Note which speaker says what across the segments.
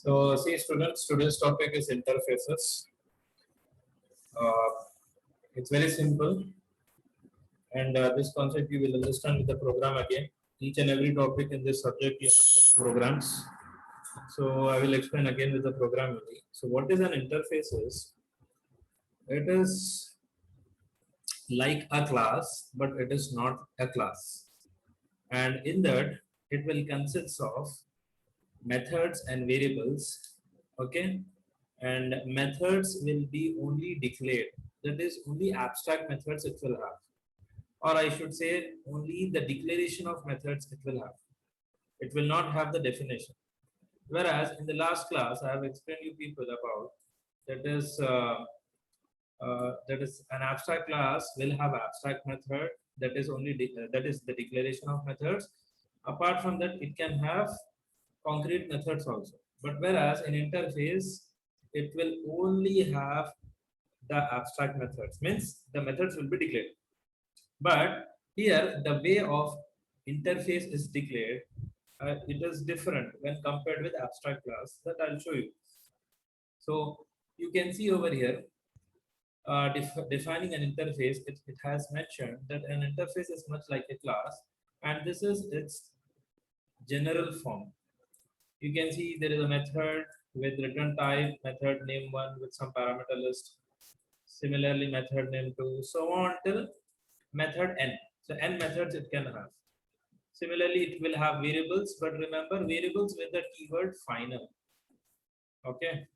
Speaker 1: So, see, students, today's topic is interfaces. Uh, it's very simple, and this concept you will understand with the program again. Each and every topic in this subject is programs. So, I will explain again with the program only. So, what is an interface is? It is like a class, but it is not a class. And in that, it will consist of methods and variables. Okay, and methods will be only declared, that is only abstract methods it will have, or I should say only the declaration of methods it will have. It will not have the definition. Whereas in the last class I have explained you people about that is an abstract class will have abstract method, that is only that is the declaration of methods. Apart from that, it can have concrete methods also. But whereas in interface, it will only have the abstract methods, means the methods will be declared. But here the way of interface is declared, it is different when compared with abstract class, that I'll show you. So you can see over here, defining an interface, it has mentioned that an interface is much like a class, and this is its general form. You can see there is a method with return type, method name 1 with some parameter list, similarly method name 2, so on till method n. So n methods it can have. Similarly, it will have variables, but remember variables with the keyword final. Okay.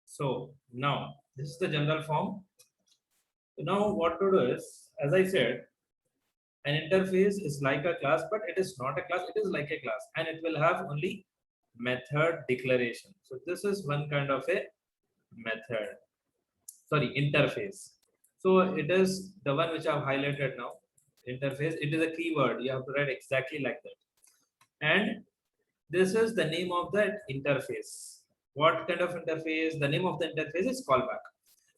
Speaker 1: So now this is the general form. So now what to do is, as I said, an interface is like a class, but it is not a class, it is like a class, and it will have only method declaration. So this is one kind of a method, sorry, interface. So it is the one which I've highlighted now, interface. It is a keyword, you have to write exactly like that. And this is the name of that interface. What kind of interface? The name of the interface is callback.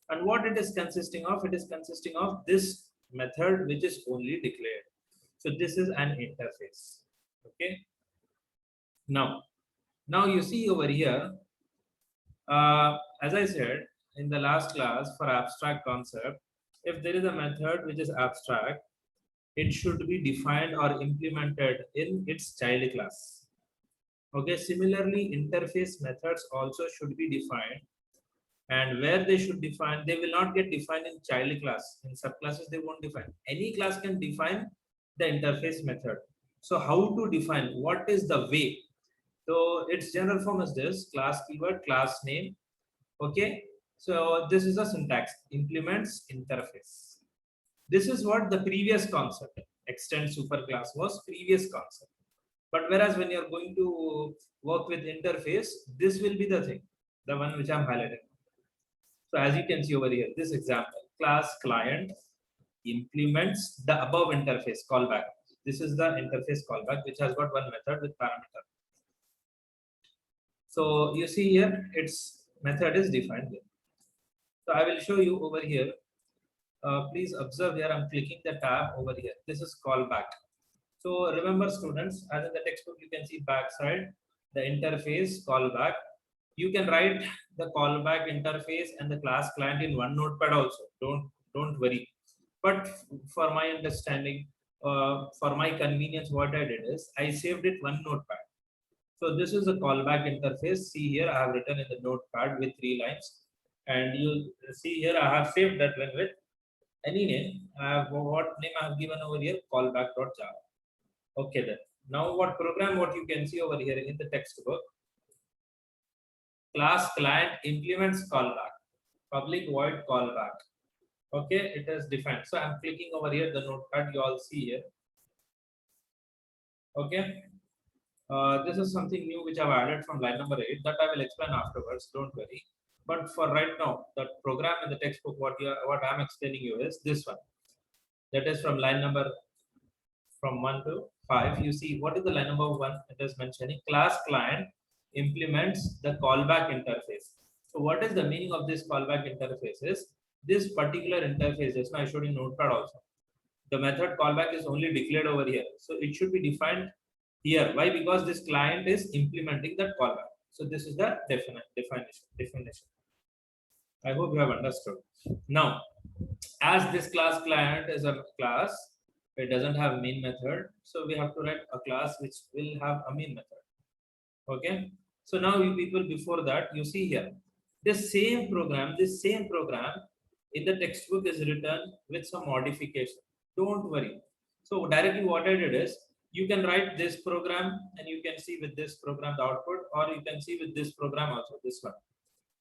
Speaker 1: And what it is consisting of? It is consisting of this method which is only declared. So this is an interface. Okay. Now you see over here, as I said in the last class, for abstract concept, if there is a method which is abstract, it should be defined or implemented in its child class. Okay, similarly, interface methods also should be defined, and where they should define, they will not get defined in child class. In subclasses, they won't define. Any class can define the interface method. So how to define? What is the way? So its general form is this: class keyword, class name. Okay. So this is a syntax, implements interface. This is what the previous concept, extend superclass, was previous concept. But whereas when you're going to work with interface, this will be the thing, the one which I'm highlighting. So as you can see over here, this example, class client implements the above interface callback. This is the interface callback which has got one method with parameter. So you see here, its method is defined here. So I will show you over here. Please observe here, I'm clicking the tab over here. This is callback. So remember students, as in the textbook, you can see backside, the interface callback. You can write the callback interface and the class client in one notepad also. Don't worry. But for my understanding, for my convenience, what I did is I saved it one notepad. So this is a callback interface. See here, I have written in the notepad with 3 lines, and you see here I have saved that one with any name. What name I have given over here? Callback.java. Okay then. Now what program? What you can see over here in the textbook? Class client implements callback. Public void callback. Okay, it is defined. So I'm clicking over here the notepad. You all see here. Okay. This is something new which I've added from line number 8. That I will explain afterwards. Don't worry. But for right now, the program in the textbook, what I'm explaining you is this one. That is from line number from 1 to 5. You see what is the line number 1? It is mentioning class client implements the callback interface. So what is the meaning of this callback interface? Is this particular interface, just now I showed in notepad also. The method callback is only declared over here. So it should be defined here. Why? Because this client is implementing that callback. So this is the definition. I hope you have understood. Now, as this class client is a class, it doesn't have main method, so we have to write a class which will have a main method. Okay. So now you people, before that, you see here, this same program in the textbook is written with some modification. Don't worry. So directly what I did is, you can write this program and you can see with this program the output, or you can see with this program also, this one.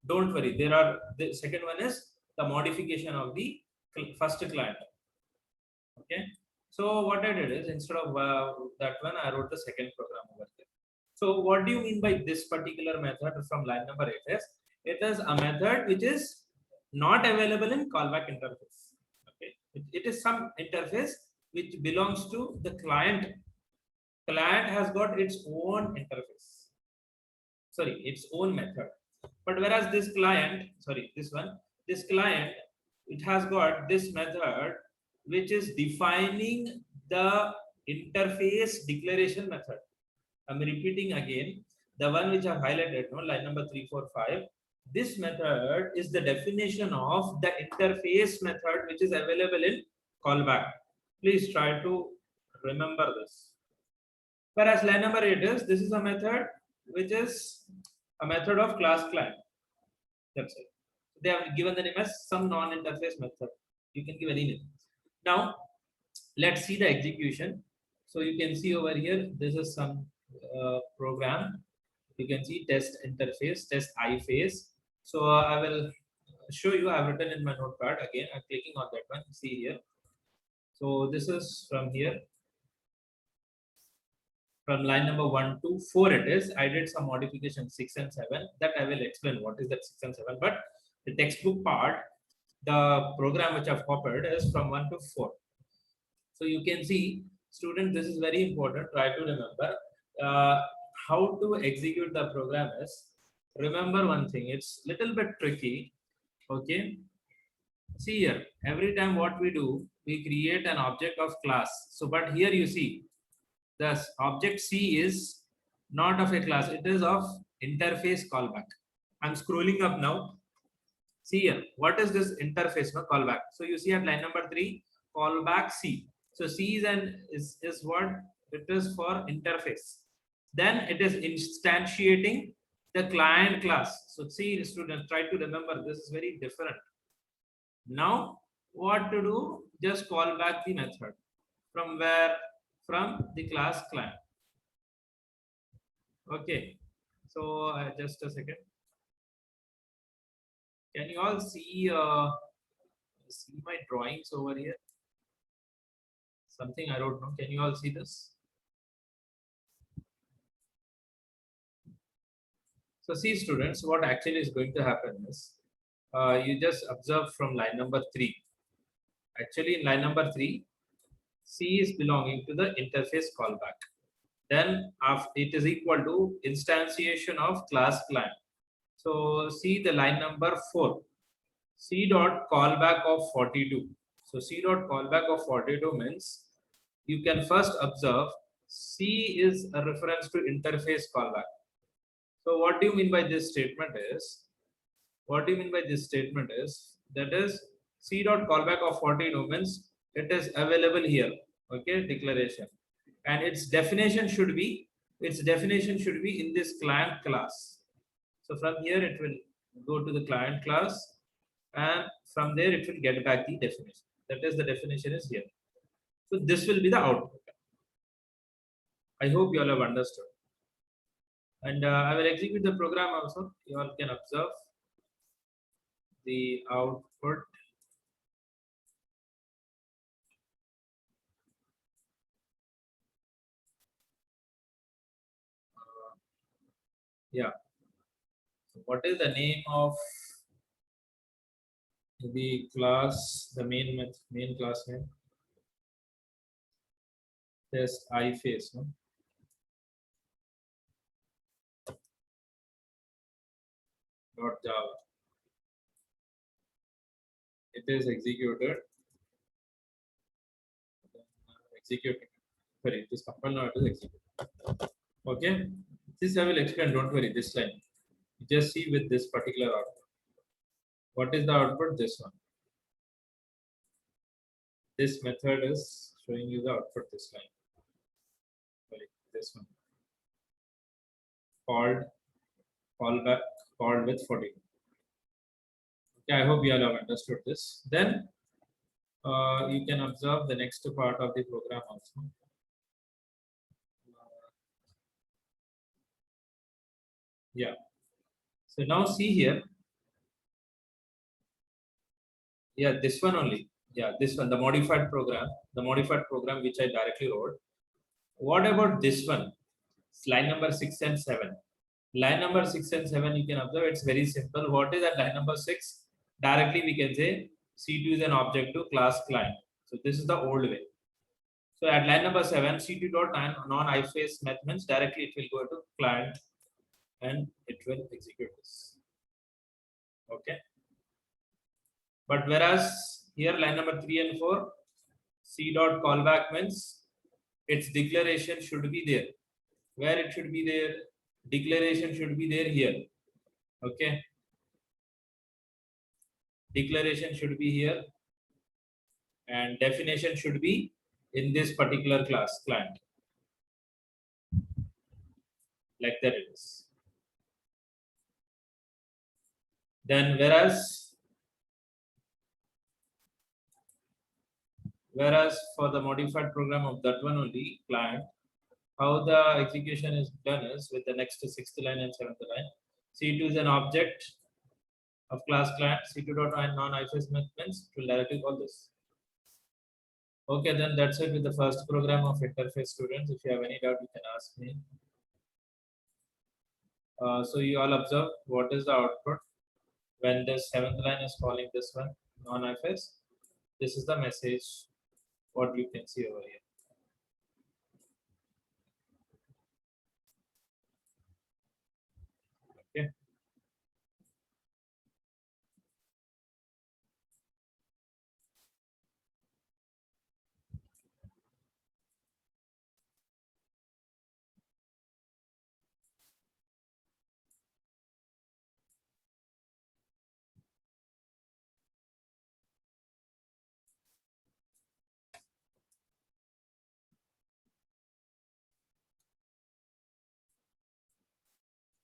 Speaker 1: Don't worry. The second one is the modification of the first client. Okay. So what I did is, instead of that one, I wrote the second program over here. So what do you mean by this particular method from line number 8 is, it is a method which is not available in callback interface. Okay. It is some interface which belongs to the client. Client has got its own interface. Sorry, its own method. But whereas this client, this client, it has got this method which is defining the interface declaration method. I'm repeating again, the one which I've highlighted, no, line number 3, 4, 5. This method is the definition of the interface method which is available in callback. Please try to remember this. Whereas line number 8 is, this is a method which is a method of class client. That's it. They have given the name as some non-interface method. You can give any name. Now, let's see the execution. So you can see over here, this is some program. You can see test interface, test iFace. So I will show you. I've written in my notepad again. I'm clicking on that one. See here. So this is from here. From line number 1 to 4 it is. I did some modification 6 and 7, that I will explain what is that 6 and 7. But the textbook part, the program which I've copied is from 1 to 4. So you can see, student, this is very important. Try to remember how to execute the program is. Remember one thing, it's little bit tricky. Okay. See here, every time what we do, we create an object of class. So, but here you see, the object C is not of a class, it is of interface callback. I'm scrolling up now. See here, what is this interface, no, callback? So you see at line number 3, callback C. So C is what it is for interface. Then it is instantiating the client class. So see, students, try to remember, this is very different. Now what to do? Just call back the method. From where? From the class client. Okay. So just a second. Can you all see my drawings over here? Something I don't know. Can you all see this? So see, students, what actually is going to happen is, you just observe from line number 3. Actually, in line number 3, C is belonging to the interface callback. Then it is equal to instantiation of class client. So see the line number 4, C dot callback of 42. So C dot callback of 42 means, you can first observe C is a reference to interface callback. So what do you mean by this statement is, that is C dot callback of 42 means it is available here. Okay, declaration. And its definition should be in this client class. So from here it will go to the client class, and from there it will get back the definition. That is, the definition is here. So this will be the output. I hope you all have understood. And I will execute the program also. You all can observe the output. Yeah. So what is the name of the class, the main class name? Test iFace, no? .java. It is executed. Executing. Sorry, it is compiled now. It is executed. Okay. This I will explain, don't worry, this line. Just see with this particular output. What is the output? This one. This method is showing you the output this line. Sorry, this one. Callback called with 40. Okay, I hope you all have understood this. Then you can observe the next part of the program also. Yeah. So now see here. Yeah, this one only. Yeah, this one, the modified program which I directly wrote. What about this one? It's line number 6 and 7. Line number 6 and 7, you can observe it's very simple. What is that line number 6? Directly we can say C2 is an object to class client. So this is the old way. So at line number 7, C2 dot non-iFace method means directly it will go to client and it will execute this. Okay. But whereas here line number 3 and 4, C dot callback means its declaration should be there. Where it should be there? Declaration should be there here. Okay. Declaration should be here. And definition should be in this particular class client. Like that it is. Then whereas for the modified program of that one only client, how the execution is done is with the next 6th line and 7th line. C2 is an object of class client. C2 dot non-iFace methods will directly call this. Okay, then that's it with the first program of interface students. If you have any doubt, you can ask me. So you all observe what is the output when the 7th line is calling this one non-iFace. This is the message what you can see over here. Okay.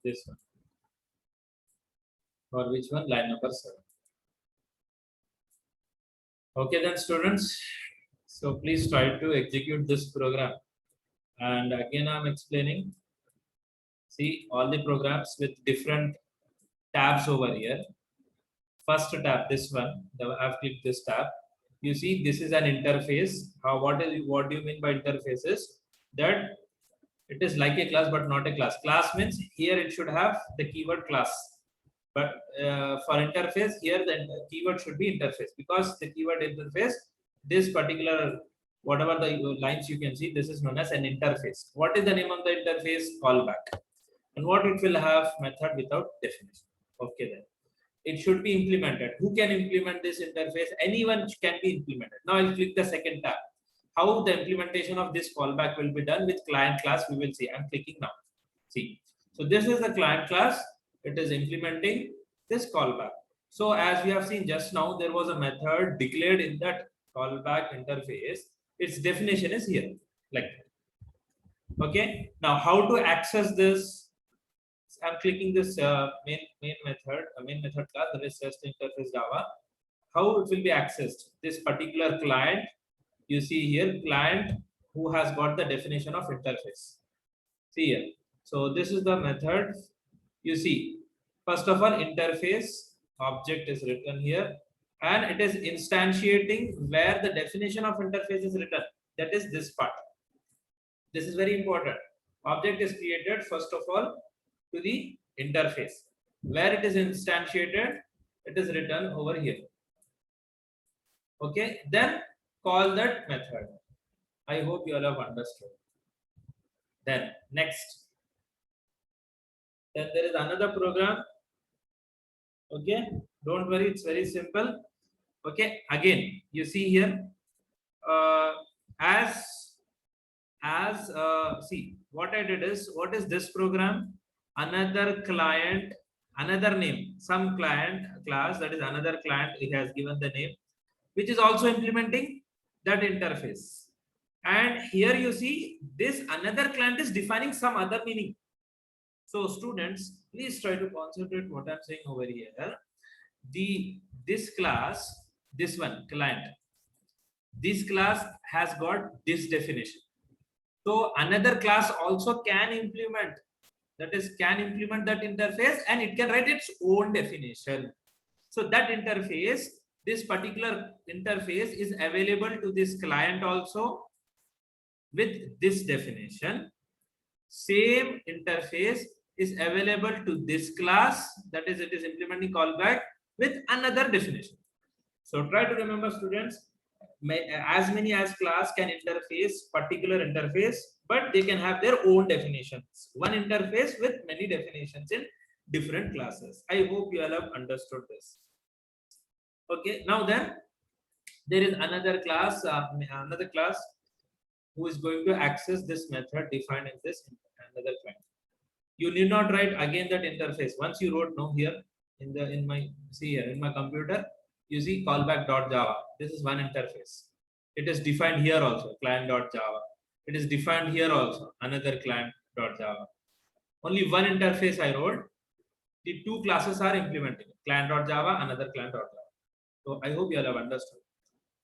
Speaker 1: This one. For which one? Line number 7. Okay then students, so please try to execute this program. And again I'm explaining, see all the programs with different tabs over here. First tab, this one, I've clicked this tab. You see this is an interface. What do you mean by interfaces? That it is like a class but not a class. Class means here it should have the keyword class. But for interface, here the keyword should be interface, because the keyword interface, this particular, whatever the lines you can see, this is known as an interface. What is the name of the interface? Callback. And what it will have? Method without definition. Okay then. It should be implemented. Who can implement this interface? Anyone can be implemented. Now I'll click the second tab. How the implementation of this callback will be done with client class, we will see. I'm clicking now. See. So this is the client class. It is implementing this callback. So as we have seen just now, there was a method declared in that callback interface. Its definition is here, like that. Okay. Now how to access this? I'm clicking this main method class, that is test interface Java. How it will be accessed? This particular client, you see here, client who has got the definition of interface. See here. So this is the method. You see, first of all, interface object is written here, and it is instantiating where the definition of interface is written. That is this part. This is very important. Object is created first of all to the interface. Where it is instantiated, it is written over here. Okay, then call that method. I hope you all have understood. Then next. Then there is another program. Okay, don't worry, it's very simple. Okay, again, you see here, see, what I did is, what is this program? Another client, another name, some client class, that is another client, it has given the name, which is also implementing that interface. And here you see this another client is defining some other meaning. So students, please try to concentrate what I'm saying over here. This class, this one client, this class has got this definition. So another class also can implement, that is can implement that interface, and it can write its own definition. So that interface, this particular interface is available to this client also with this definition. Same interface is available to this class, that is it is implementing callback with another definition. So try to remember students, as many as class can interface particular interface, but they can have their own definitions. One interface with many definitions in different classes. I hope you all have understood this. Okay, now then there is another class, who is going to access this method defined in this another client. You need not write again that interface. Once you wrote no here in my, see here in my computer, you see callback.java. This is one interface. It is defined here also, client.java. It is defined here also, another client.java. Only one interface I wrote. The two classes are implementing, client.java, another client.java. So I hope you all have understood.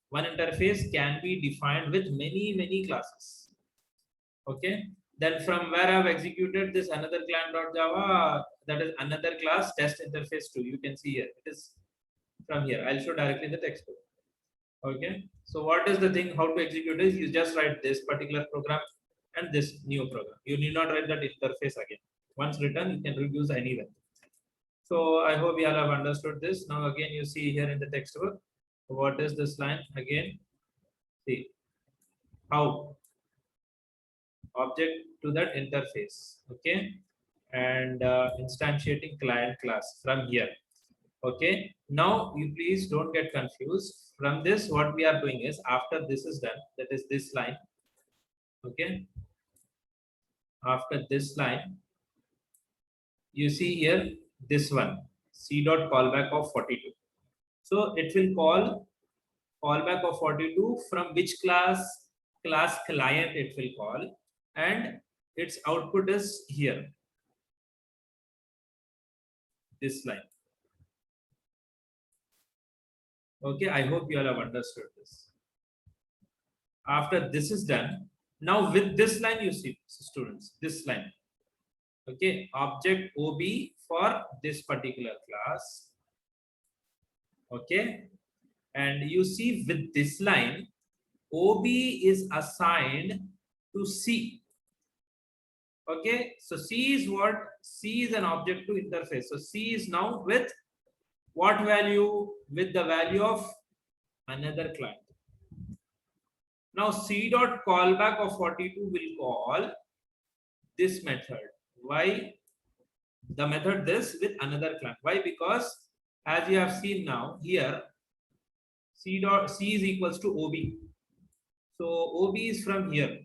Speaker 1: One interface can be defined with many classes. Okay. Then from where I've executed this another client.java, that is another class test interface 2. You can see here. It is from here. I'll show directly the textbook. Okay. So what is the thing? How to execute is you just write this particular program and this new program. You need not write that interface again. Once written, you can reuse anywhere. So I hope you all have understood this. Now again, you see here in the textbook, what is this line again? See how object to that interface, okay, and instantiating client class from here. Okay, now you please don't get confused. From this, what we are doing is, after this is done, that is this line, okay, after this line, you see here this one, c dot callback of 42. So it will call callback of 42 from which class client it will call, and its output is here, this line. Okay, I hope you all have understood this. After this is done, now with this line, you see students, this line, okay, object OB for this particular class, okay, and you see with this line, OB is assigned to C. Okay, so C is what? C is an object to interface. So C is now with what value? With the value of another client. Now C dot callback of 42 will call this method. Why? The method this with another client. Why? Because as you have seen now here, C is equals to OB. So OB is from here.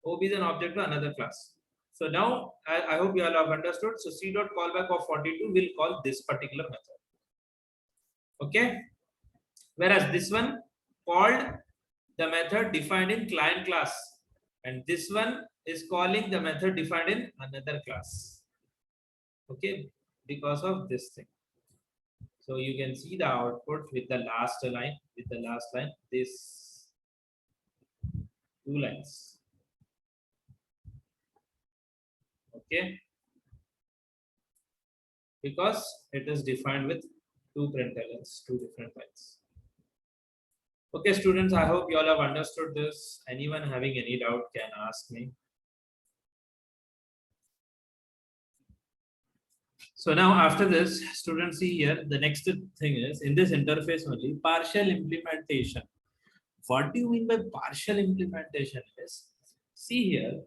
Speaker 1: OB is an object to another class. So now I hope you all have understood. So C dot callback of 42 will call this particular method. Okay. Whereas this one called the method defined in client class, and this one is calling the method defined in another class. Okay, because of this thing. So you can see the output with the last line, this two lines. Okay, because it is defined with two printlns, two different lines. Okay, students, I hope you all have understood this. Anyone having any doubt can ask me. So now after this, students, see here, the next thing is in this interface only, partial implementation. What do you mean by partial implementation is, see here,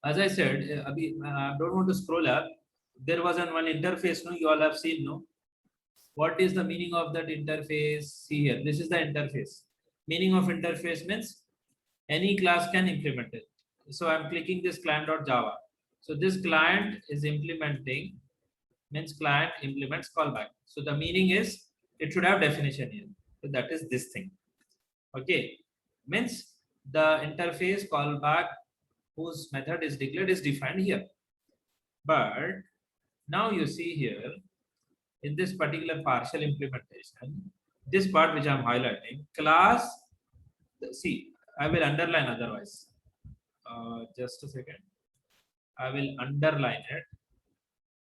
Speaker 1: as I said, I don't want to scroll up. There was one interface, no, you all have seen, no? What is the meaning of that interface? See here, this is the interface. Meaning of interface means any class can implement it. So I'm clicking this client.java. So this client is implementing, means client implements callback. So the meaning is it should have definition here. So that is this thing. Okay, means the interface callback whose method is declared is defined here. But now you see here in this particular partial implementation, this part which I'm highlighting, class, see, I will underline otherwise. Just a second. I will underline it.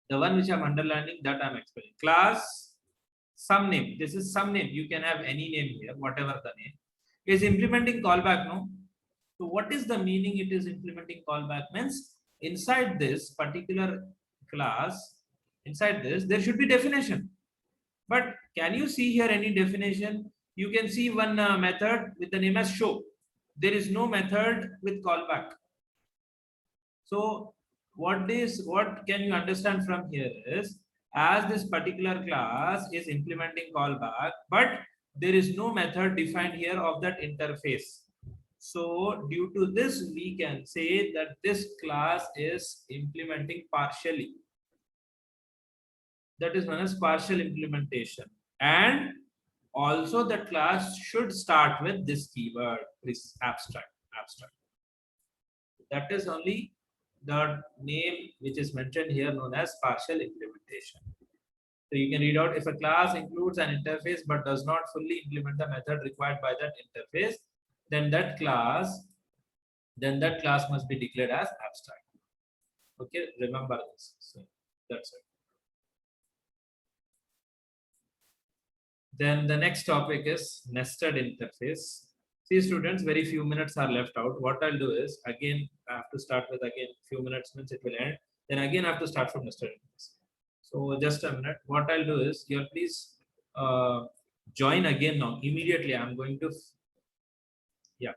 Speaker 1: The one which I'm underlining that I'm explaining. Class, some name. This is some name. You can have any name here, whatever the name. Is implementing callback, no? So what is the meaning it is implementing callback? Means inside this particular class, inside this, there should be definition. But can you see here any definition? You can see one method with the name as show. There is no method with callback. So what can you understand from here is, as this particular class is implementing callback, but there is no method defined here of that interface. So due to this, we can say that this class is implementing partially. That is known as partial implementation. And also the class should start with this keyword, this abstract. That is only the name which is mentioned here, known as partial implementation. So you can read out, if a class includes an interface but does not fully implement the method required by that interface, then that class must be declared as abstract. Okay, remember this. So that's it. Then the next topic is nested interface. See students, very few minutes are left out. What I'll do is, again, I have to start with, again, few minutes means it will end. Then again, I have to start from nested interface. So just a minute. What I'll do is, here please join again now. Immediately, I'm going to, yeah.